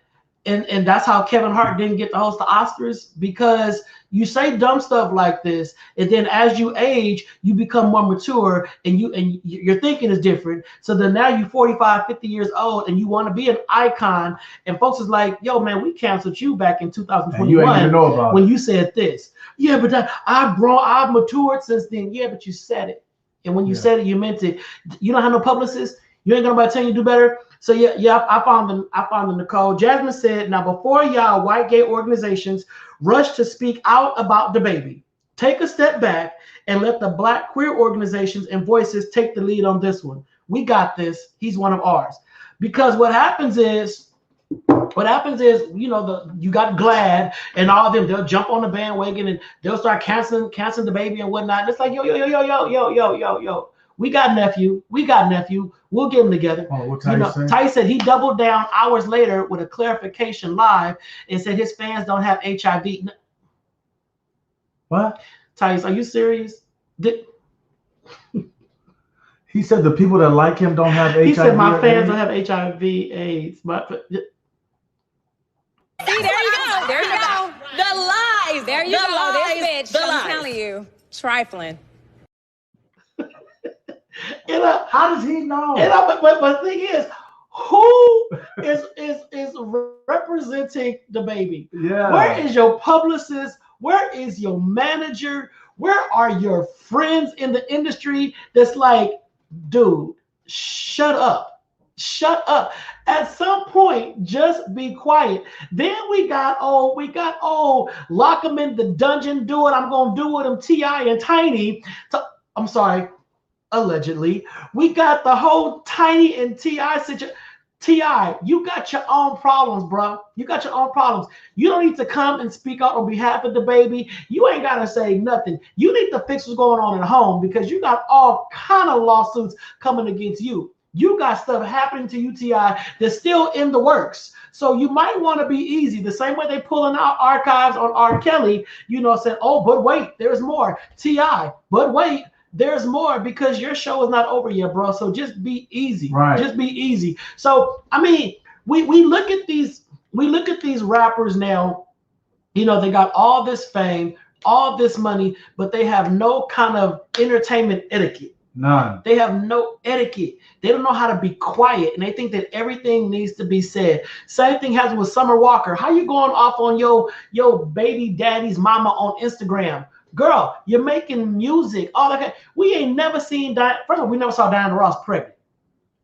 And that's how Kevin Hart didn't get to host the Oscars, because you say dumb stuff like this, and then as you age, you become more mature, and your thinking is different. So then now you're 45, 50 years old, and you want to be an icon, and folks is like, yo, man, we canceled you back in 2021 you ain't even know about when you said this. Yeah, but I've matured since then. Yeah, but you said it. And when you said it, you meant it. You don't have no publicist. You ain't got nobody telling you to do better. So yeah, I found them, Nicole. Jasmine said, now before y'all white gay organizations rush to speak out about the baby, take a step back and let the Black queer organizations and voices take the lead on this one. We got this. He's one of ours. Because what happens is, you got GLAAD and all of them, they'll jump on the bandwagon and they'll start canceling the baby and whatnot. And it's like, yo. We got nephew. We'll get them together. Oh, what Ty Ty said he doubled down hours later with a clarification live and said his fans don't have HIV. What? Ty, are you serious? He said the people that like him don't have HIV. He said my fans don't have HIV/AIDS. See, there you go. The lies. There you go. This bitch. I'm telling you, trifling. How does he know? But the thing is, who is representing the baby? Yeah. Where is your publicist? Where is your manager? Where are your friends in the industry that's like, dude, shut up. At some point, just be quiet. Then we got lock them in the dungeon, do what I'm gonna do with them, T.I. and Tiny. I'm sorry, allegedly. We got the whole Tiny and T.I. situation. T.I., you got your own problems, bro. You got your own problems. You don't need to come and speak out on behalf of the baby. You ain't gotta say nothing. You need to fix what's going on at home, because you got all kind of lawsuits coming against you. You got stuff happening to you, T.I., that's still in the works. So you might want to be easy. The same way they pulling out archives on R. Kelly, saying, oh, but wait, there's more. T.I., but wait, there's more, because your show is not over yet, bro. So just be easy. Right. Just be easy. So, I mean, we look at these rappers now, they got all this fame, all this money, but they have no kind of entertainment etiquette. None. They have no etiquette. They don't know how to be quiet, and they think that everything needs to be said. Same thing happens with Summer Walker. How you going off on your baby daddy's mama on Instagram? Girl, you're making music. All that. We ain't never seen Diana. First of all, we never saw Diana Ross pregnant.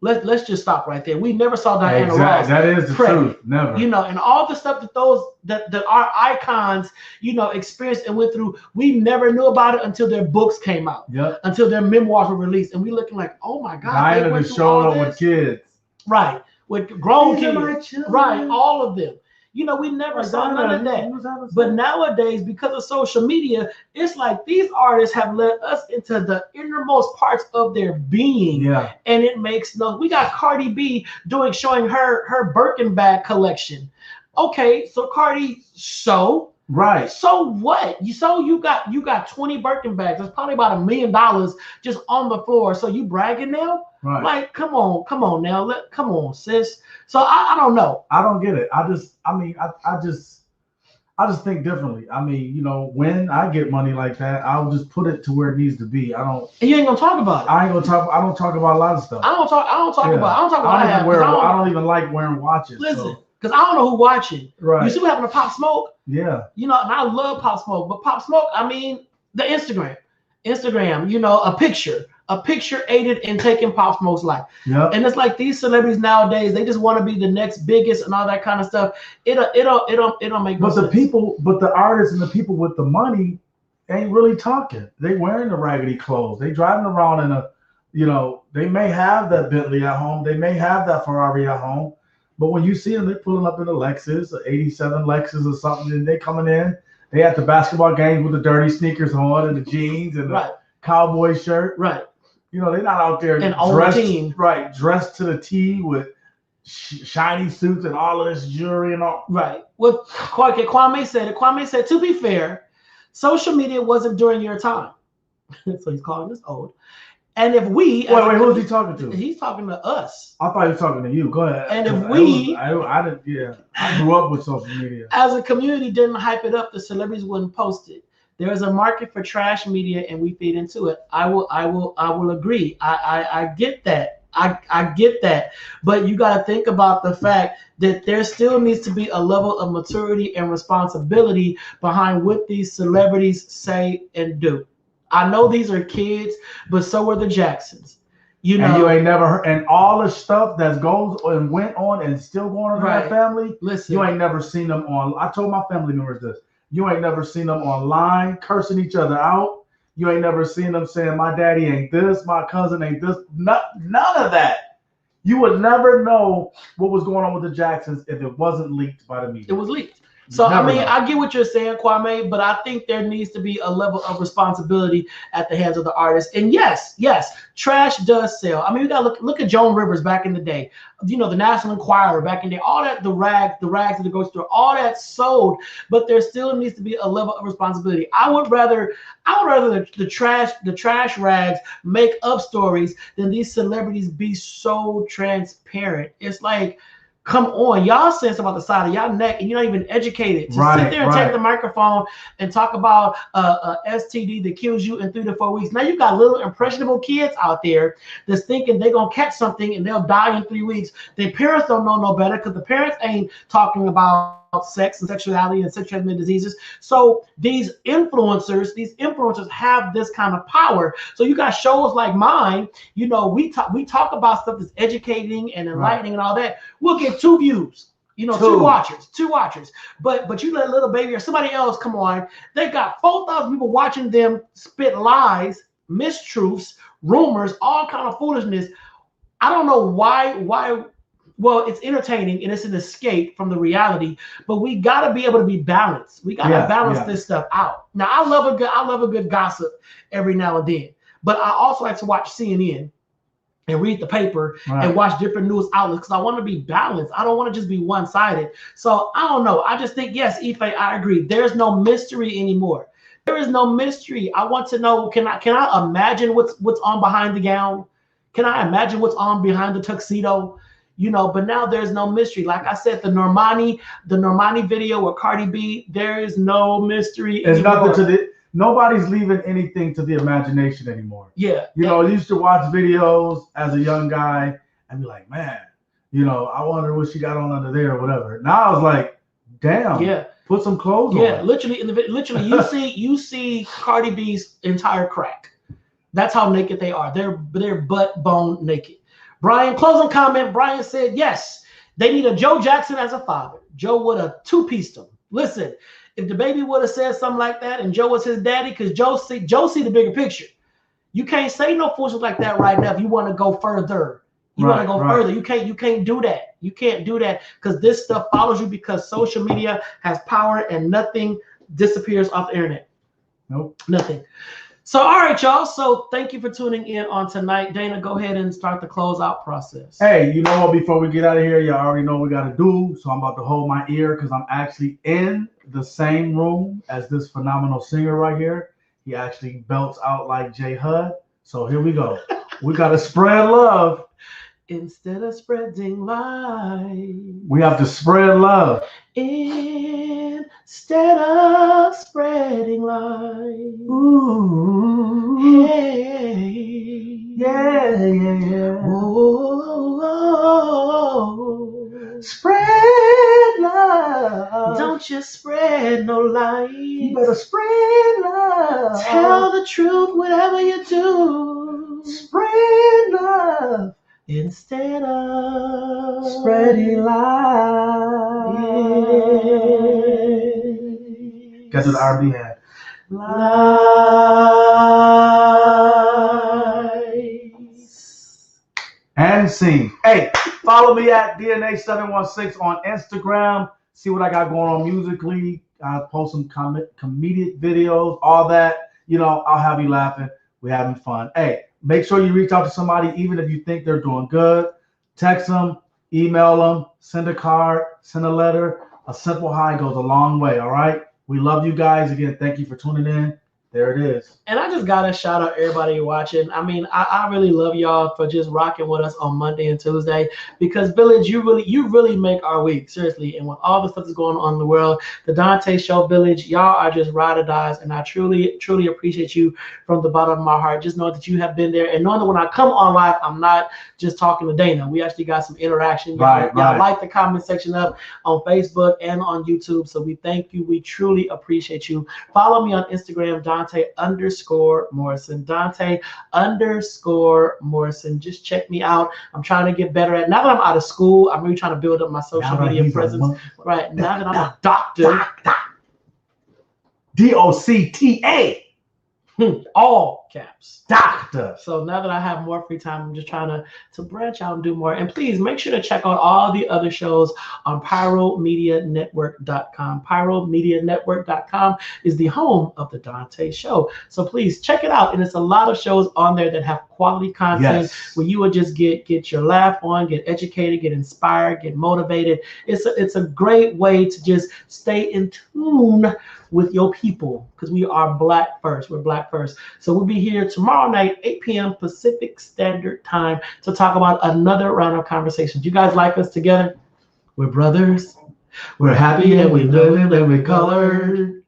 Let's just stop right there. We never saw Diana Ross. That is the truth. Never. And all the stuff that our icons, experienced and went through, we never knew about it until their books came out. Yep. Until their memoirs were released, and we looking like, oh my God, Diana was showing up with kids. Right, with grown kids. Right, all of them. We never saw none of that. But nowadays, because of social media, it's like these artists have let us into the innermost parts of their being. Yeah. And it makes we got Cardi B showing her Birkin bag collection. Okay, so Cardi, right. So what? You got 20 Birkin bags. That's probably about $1 million just on the floor. So you bragging now? Right. Like, come on now. Come on, sis. So I don't know. I don't get it. I just think differently. I mean, when I get money like that, I'll just put it to where it needs to be. And you ain't gonna talk about it. I don't talk about a lot of stuff. I don't talk about I don't even like wearing watches. Listen, because I don't know who watching. Right. You see what happened to Pop Smoke? Yeah. You know, and I love Pop Smoke, but Pop Smoke, I mean, the Instagram, you know, a picture aided in taking Pop Smoke's life. Yeah. And it's like these celebrities nowadays, they just want to be the next biggest and all that kind of stuff. It'll make no sense. But the artists and the people with the money ain't really talking. They wearing the raggedy clothes. They driving around in a, you know, they may have that Bentley at home. They may have that Ferrari at home. But when you see them, they're pulling up in a Lexus, an 87 Lexus or something, and they coming in. They at the basketball games with the dirty sneakers on and the jeans and the cowboy shirt. Right. You know, they're not out there dressed to the T with shiny suits and all of this jewelry and all. Right. What Kwame said, to be fair, social media wasn't during your time. So he's calling us old. And if we wait, who is he talking to? He's talking to us. I thought he was talking to you. Go ahead. And if we, I grew up with social media. As a community, didn't hype it up, the celebrities wouldn't post it. There is a market for trash media, and we feed into it. I will agree. I get that. I get that. But you got to think about the fact that there still needs to be a level of maturity and responsibility behind what these celebrities say and do. I know these are kids, but so are the Jacksons. You know, and you ain't never heard, and all the stuff that goes and went on and still going on in that family. Listen, you ain't never seen them on. I told my family members this. You ain't never seen them online cursing each other out. You ain't never seen them saying, my daddy ain't this, my cousin ain't this. None of that. You would never know what was going on with the Jacksons if it wasn't leaked by the media. It was leaked. So, I mean, I get what you're saying, Kwame, but I think there needs to be a level of responsibility at the hands of the artists. And yes, trash does sell. I mean, we got to look at Joan Rivers back in the day. You know, the National Enquirer back in the day, all that, the rags of the grocery store, all that sold, but there still needs to be a level of responsibility. I would rather the trash rags make up stories than these celebrities be so transparent. It's like, come on, y'all saying something about the side of y'all neck and you're not even educated to sit there and take the microphone and talk about STD that kills you in 3 to 4 weeks. Now you got little impressionable kids out there that's thinking they're gonna catch something and they'll die in 3 weeks. Their parents don't know no better because the parents ain't talking about sex and sexuality and sexual transmitted diseases. So these influencers have this kind of power. So you got shows like mine, you know, we talk about stuff that's educating and enlightening and all that. We'll get 2 views, you know, two watchers. But you let Little Baby or somebody else come on, they got 4,000 people watching them spit lies, mistruths, rumors, all kind of foolishness. I don't know why. Well, it's entertaining and it's an escape from the reality, but we got to be able to be balanced. We got to balance this stuff out. Now, I love a good gossip every now and then, but I also like to watch CNN and read the paper and watch different news outlets because I want to be balanced. I don't want to just be one-sided. So I don't know. I just think, yes, Ife, I agree. There's no mystery anymore. There is no mystery. I want to know, can I imagine what's on behind the gown? Can I imagine what's on behind the tuxedo? You know, but now there's no mystery. Like I said, the Normani video with Cardi B, there is no mystery anymore. Nobody's leaving anything to the imagination anymore. Yeah. You know, I used to watch videos as a young guy and be like, man, you know, I wonder what she got on under there or whatever. Now I was like, damn, put some clothes on. Yeah, literally you see Cardi B's entire crack. That's how naked they are. They're butt bone naked. Brian, closing comment. Brian said, yes, they need a Joe Jackson as a father. Joe would have 2-pieced him. Listen, if the baby would have said something like that and Joe was his daddy, because Joe see the bigger picture. You can't say no foolishness like that right now if you want to go further. You want to go further. You can't do that. You can't do that because this stuff follows you because social media has power and nothing disappears off the internet. Nope. Nothing. So, all right, y'all. So thank you for tuning in on tonight. Dana, go ahead and start the closeout process. Hey, you know what? Before we get out of here, y'all already know what we got to do. So I'm about to hold my ear because I'm actually in the same room as this phenomenal singer right here. He actually belts out like J Hud. So here we go. We got to spread love. Instead of spreading lies, we have to spread love. Instead of spreading lies. Ooh. Hey. Yeah. Oh. Spread love. Don't you spread love. Tell the truth, whatever you do. Spread love Instead of spreading lies. Got to the R&B hand. Lies. And scene. Hey, follow me at DNA716 on Instagram. See what I got going on musically. I post some comedic videos, all that. You know, I'll have you laughing. We're having fun. Hey, make sure you reach out to somebody, even if you think they're doing good. Text them, email them, send a card, send a letter. A simple hi goes a long way, all right? We love you guys. Again, thank you for tuning in. There it is. And I just gotta shout out everybody watching. I mean, I really love y'all for just rocking with us on Monday and Tuesday, because Village, you really make our week, seriously. And with all the stuff that's going on in the world, the Donta Show Village, y'all are just ride or dies, and I truly appreciate you from the bottom of my heart. Just know that you have been there, and knowing that when I come on live, I'm not just talking to Dana. We actually got some interaction. Y'all like the comment section up on Facebook and on YouTube, so we thank you. We truly appreciate you. Follow me on Instagram, Donta_Morrison. Donta_Morrison. Just check me out. I'm trying to get better at. Now that I'm out of school, I'm really trying to build up my social media presence. Right now that I'm a doctor. DOCTA. All caps. Doctor. So now that I have more free time, I'm just trying to branch out and do more. And please make sure to check out all the other shows on pyromedianetwork.com. Pyromedianetwork.com is the home of the Donta Show. So please check it out. And it's a lot of shows on there that have quality content where you will just get your laugh on, get educated, get inspired, get motivated. It's a great way to just stay in tune with your people, because we are Black first. We're Black first. So we'll be here tomorrow night, 8 p.m. Pacific Standard Time, to talk about another round of conversations. You guys like us together? We're brothers. We're happy and we live and we colored.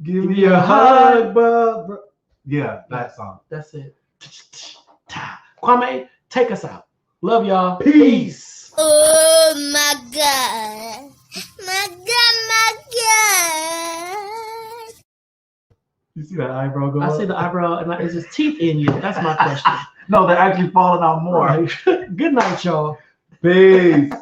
Give me a hug, bro. Yeah, that song. That's it. Kwame, take us out. Love y'all. Peace. Oh my God. My God, my God. You see that eyebrow go I up? see the eyebrow, and is his teeth in you? That's my question. No, they're actually falling out more. Right. Good night, y'all. Peace.